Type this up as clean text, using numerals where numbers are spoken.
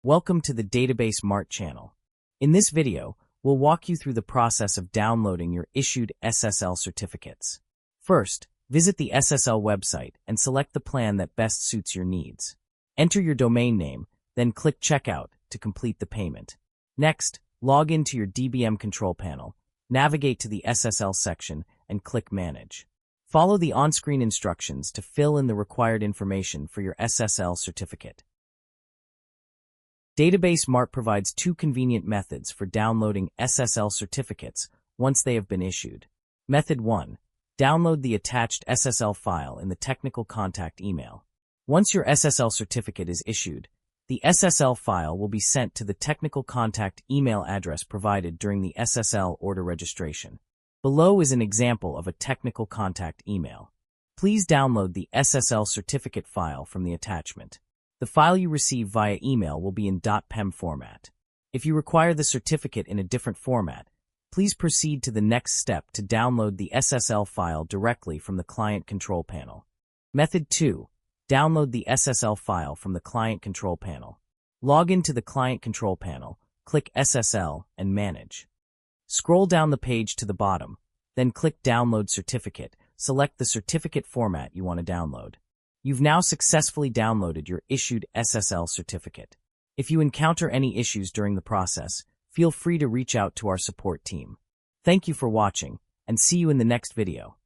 Welcome to the Database Mart channel. In this video, we'll walk you through the process of downloading your issued SSL certificates. First, visit the SSL website and select the plan that best suits your needs. Enter your domain name, then click Checkout to complete the payment. Next, log into your DBM control panel, navigate to the SSL section, and click Manage. Follow the on-screen instructions to fill in the required information for your SSL certificate. Database Mart provides two convenient methods for downloading SSL certificates once they have been issued. Method 1. Download the attached SSL file in the technical contact email. Once your SSL certificate is issued, the SSL file will be sent to the technical contact email address provided during the SSL order registration. Below is an example of a technical contact email. Please download the SSL certificate file from the attachment. The file you receive via email will be in .pem format. If you require the certificate in a different format, please proceed to the next step to download the SSL file directly from the Client Control Panel. Method 2. Download the SSL file from the Client Control Panel. Log into the Client Control Panel, click SSL, and Manage. Scroll down the page to the bottom, then click Download Certificate. Select the certificate format you want to download. You've now successfully downloaded your issued SSL certificate. If you encounter any issues during the process, feel free to reach out to our support team. Thank you for watching, and see you in the next video.